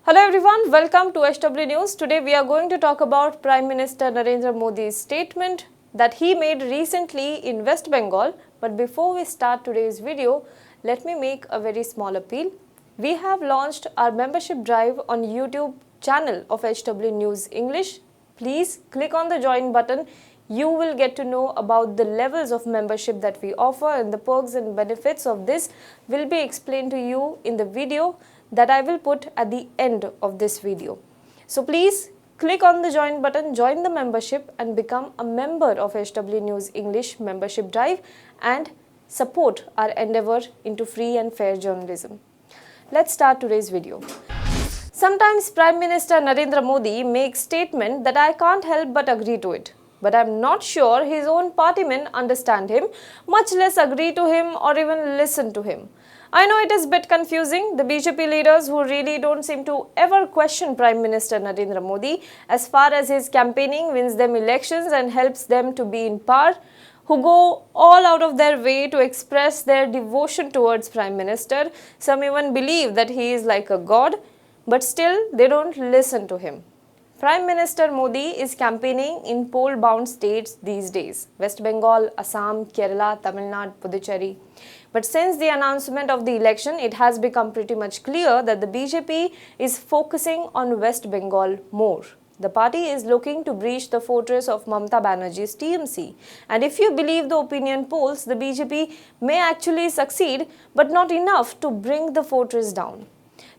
Hello everyone, welcome to SW News. Today we are going to talk about Prime Minister Narendra Modi's statement that he made recently in West Bengal. But before we start today's video, let me make a very small appeal. We have launched our membership drive on YouTube channel of SW News English. Please click on the join button. You will get to know about the levels of membership that we offer, and the perks and benefits of this will be explained to you in the video that I will put at the end of this video. So please click on the join button, join the membership and become a member of SW News English membership drive and support our endeavor into free and fair journalism. Let's start today's video. Sometimes Prime Minister Narendra Modi makes statement that I can't help but agree to it. But I'm not sure his own partymen understand him, much less agree to him or even listen to him. I know it is a bit confusing, the BJP leaders who really don't seem to ever question Prime Minister Narendra Modi as far as his campaigning wins them elections and helps them to be in power, who go all out of their way to express their devotion towards Prime Minister. Some even believe that he is like a god, but still they don't listen to him. Prime Minister Modi is campaigning in poll-bound states these days: West Bengal, Assam, Kerala, Tamil Nadu, Puducherry. But since the announcement of the election, it has become pretty much clear that the BJP is focusing on West Bengal more. The party is looking to breach the fortress of Mamata Banerjee's TMC. And if you believe the opinion polls, the BJP may actually succeed, but not enough to bring the fortress down.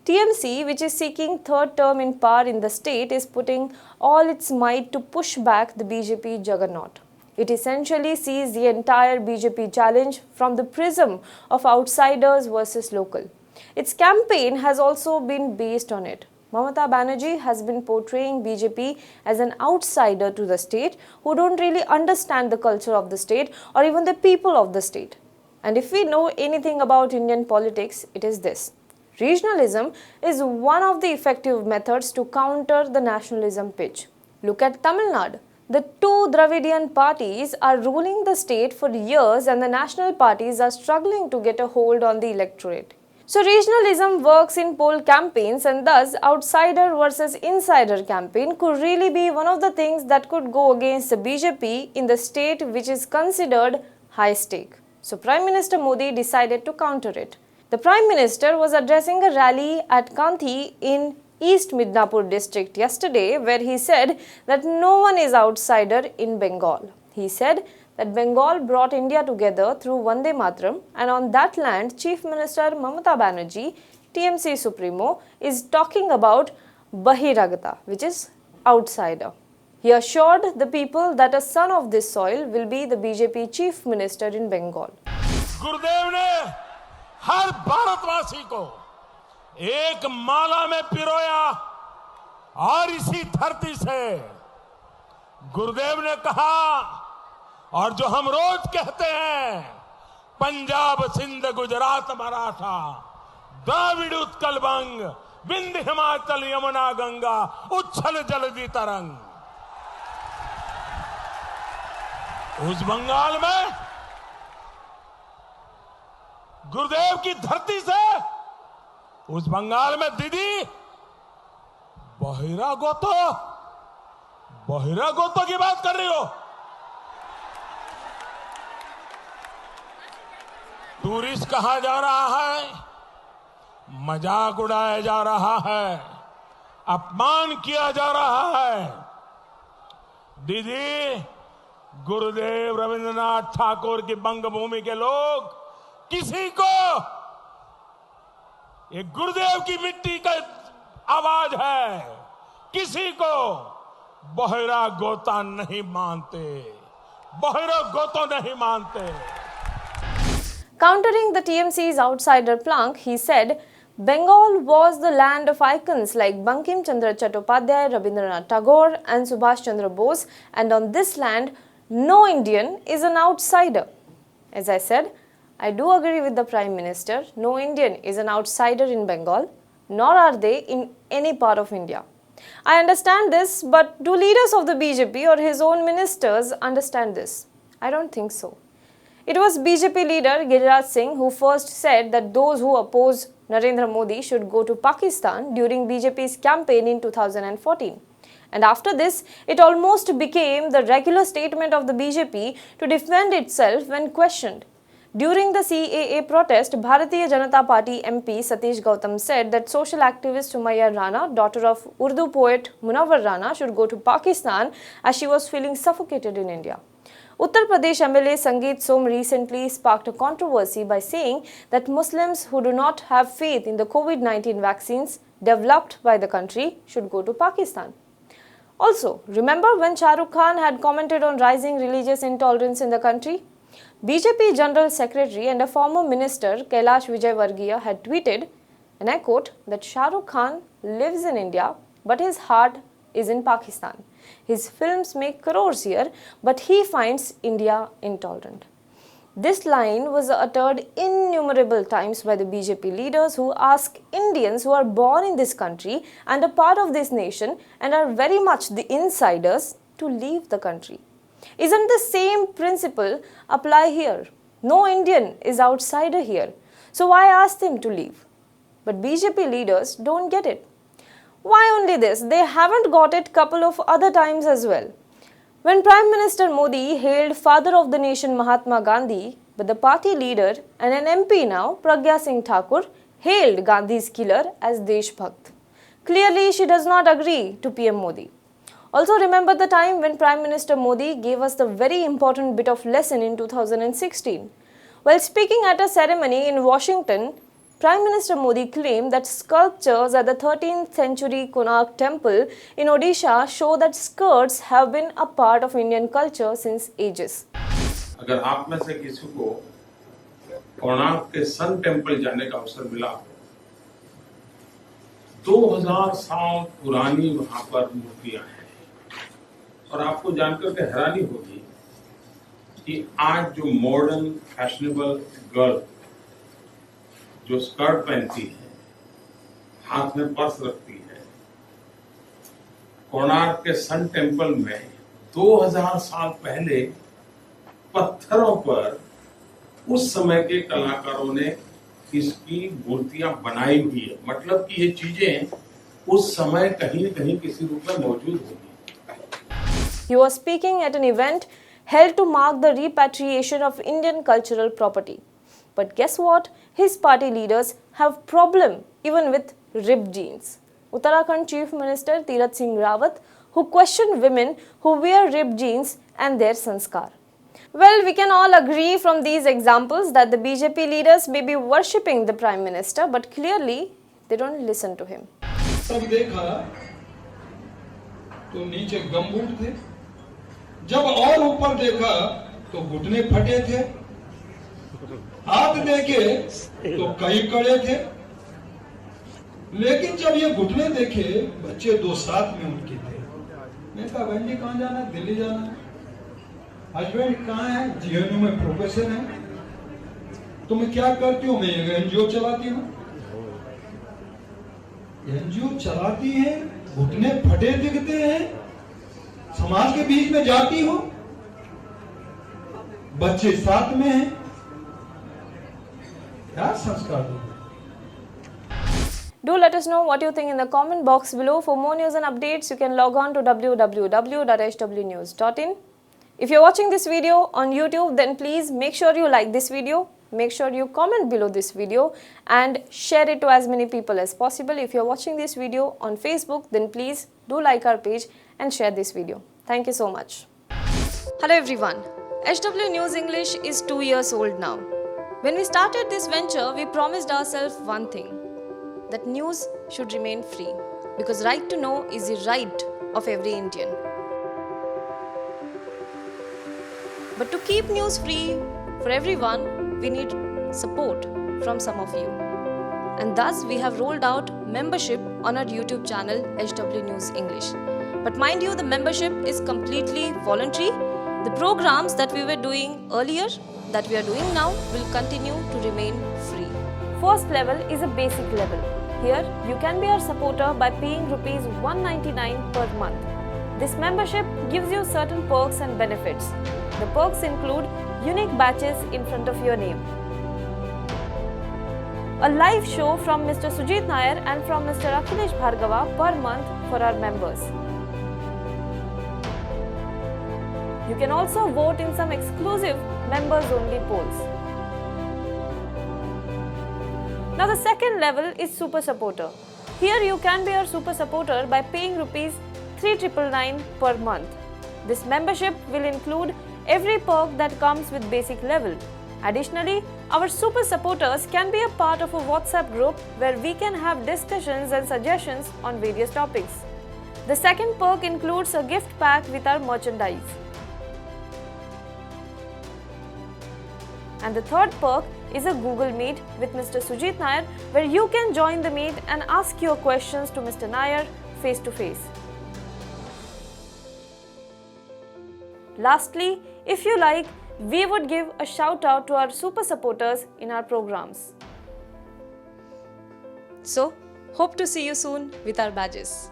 TMC, which is seeking third term in power in the state, is putting all its might to push back the BJP juggernaut. It essentially sees the entire BJP challenge from the prism of outsiders versus local. Its campaign has also been based on it. Mamata Banerjee has been portraying BJP as an outsider to the state who don't really understand the culture of the state or even the people of the state. And if we know anything about Indian politics, it is this: regionalism is one of the effective methods to counter the nationalism pitch. Look at Tamil Nadu. The two Dravidian parties are ruling the state for years and the national parties are struggling to get a hold on the electorate. So regionalism works in poll campaigns, and thus outsider versus insider campaign could really be one of the things that could go against the BJP in the state which is considered high stake. So Prime Minister Modi decided to counter it. The Prime Minister was addressing a rally at Kanthi in East Midnapur district yesterday, where he said that no one is outsider in Bengal. He said that Bengal brought India together through Vande Mataram, and on that land, Chief Minister Mamata Banerjee, TMC Supremo, is talking about Bahiragata, which is outsider. He assured the people that a son of this soil will be the BJP Chief Minister in Bengal. गुरुदेव ने हर भारतवासी को एक माला में पिरोया और इसी धरती से गुरुदेव ने कहा, और जो हम रोज कहते हैं, पंजाब सिंध गुजरात मराठा द्राविड़ उत्कल बंग विंध्य हिमाचल यमुना गंगा उच्छल जलधि तरंग। उस बंगाल में गुरुदेव की धरती से, उस बंगाल में दीदी बहिरागोतो की बात कर रही हो। टूरिस्ट कहा जा रहा है, मजाक उड़ाया जा रहा है, अपमान किया जा रहा है। दीदी, गुरुदेव रविंद्रनाथ ठाकुर की बंगभूमि के लोग किसी को, ये गुरुदेव की मिट्टी का आवाज है, किसी को बहिरा गोता नहीं मानते, बहिरा गोतो नहीं मानते। Countering the TMC's outsider plank, he said, Bengal was the land of icons like Bankim Chandra Chattopadhyay, Rabindranath Tagore and Subhash Chandra Bose, and on this land, no Indian is an outsider. As I said, I do agree with the Prime Minister. No Indian is an outsider in Bengal, nor are they in any part of India. I understand this, but do leaders of the BJP or his own ministers understand this? I don't think so. It was BJP leader Giriraj Singh who first said that those who oppose Narendra Modi should go to Pakistan during BJP's campaign in 2014. And after this, it almost became the regular statement of the BJP to defend itself when questioned. During the CAA protest, Bharatiya Janata Party MP Satish Gautam said that social activist Humayra Rana, daughter of Urdu poet Munawwar Rana, should go to Pakistan as she was feeling suffocated in India. Uttar Pradesh MLA Sangeet Som recently sparked a controversy by saying that Muslims who do not have faith in the COVID-19 vaccines developed by the country should go to Pakistan. Also, remember when Shah Rukh Khan had commented on rising religious intolerance in the country? BJP General Secretary and a former minister Kailash Vijaywargiya had tweeted, and I quote, that Shah Rukh Khan lives in India but his heart is in Pakistan. His films make crores here but he finds India intolerant. This line was uttered innumerable times by the BJP leaders who ask Indians who are born in this country and a part of this nation and are very much the insiders to leave the country. Isn't the same principle apply here? No Indian is outsider here. So why ask them to leave? But BJP leaders don't get it. Why only this? They haven't got it couple of other times as well. When Prime Minister Modi hailed father of the nation Mahatma Gandhi, but the party leader and an MP now, Pragya Singh Thakur, hailed Gandhi's killer as Deshbhakt. Clearly, she does not agree to PM Modi. Also remember the time when Prime Minister Modi gave us the very important bit of lesson in 2016. While speaking at a ceremony in Washington, Prime Minister Modi claimed that sculptures at the 13th century Konark temple in Odisha show that skirts have been a part of Indian culture since ages. अगर आप में से किसी को कोणार्क के sun temple जाने का अवसर मिला, 2000 साल पुरानी वहां पर मूर्तियां हैं और आपको जानकर के हैरानी होगी कि आज जो मॉडर्न फैशनेबल गर्ल जो स्कर्ट पहनती है, हाथ में पर्स रखती है, कोणार्क के सन टेम्पल में 2000 साल पहले पत्थरों पर उस समय के कलाकारों ने इसकी मूर्तियां बनाई हुई है। मतलब कि ये चीजें उस समय कहीं न कहीं किसी रूप में मौजूद होंगी। He was speaking at an event held to mark the repatriation of Indian cultural property. But guess what? His party leaders have problem even with ripped jeans. Uttarakhand Chief Minister Tirath Singh Rawat, who questioned women who wear ripped jeans and their sanskar. Well, we can all agree from these examples that the BJP leaders may be worshipping the Prime Minister, but clearly they don't listen to him. तब देखा तो नीचे gumboot थे, जब और ऊपर देखा तो घुटने फटे थे, हाथ देखे तो कई कड़े थे। लेकिन जब ये घुटने देखे, बच्चे दो साथ में उनके थे। मैं कहा बहन जी कहाँ जाना है? दिल्ली जाना है। हस्बैंड कहाँ है? जीएनयू में प्रोफेसर है। तो मैं क्या करती हूँ? मैं एक एनजीओ चलाती हूँ। एनजीओ चलाती है, घुटने फटे दिखते हैं, समाज के बीच में जाती हूँ, बच्चे साथ में हैं, क्या संस्कार दो? Do let us know what you think in the comment box below. For more news and updates, you can log on to www.hwnews.in. If you're watching this video on YouTube, then please make sure you like this video. Make sure you comment below this video and share it to as many people as possible. If you're watching this video on Facebook, then please do like our page and share this video. Thank you so much. Hello everyone. HW News English is 2 years old now. When we started this venture, we promised ourselves one thing, that news should remain free, because right to know is the right of every Indian. But to keep news free for everyone, we need support from some of you. And thus we have rolled out membership on our YouTube channel HW News English. But mind you, the membership is completely voluntary. The programs that we were doing earlier, that we are doing now, will continue to remain free. First level is a basic level. Here, you can be our supporter by paying Rs 199 per month. This membership gives you certain perks and benefits. The perks include unique badges in front of your name, a live show from Mr. Sujit Nair and from Mr. Akhilesh Bhargava per month for our members. You can also vote in some exclusive members-only polls. Now the second level is Super Supporter. Here you can be our Super Supporter by paying Rs 3,999 per month. This membership will include every perk that comes with basic level. Additionally, our Super Supporters can be a part of a WhatsApp group where we can have discussions and suggestions on various topics. The second perk includes a gift pack with our merchandise. And the third perk is a Google Meet with Mr. Sujit Nair, where you can join the meet and ask your questions to Mr. Nair face to face. Lastly, if you like, we would give a shout out to our super supporters in our programs. So, hope to see you soon with our badges.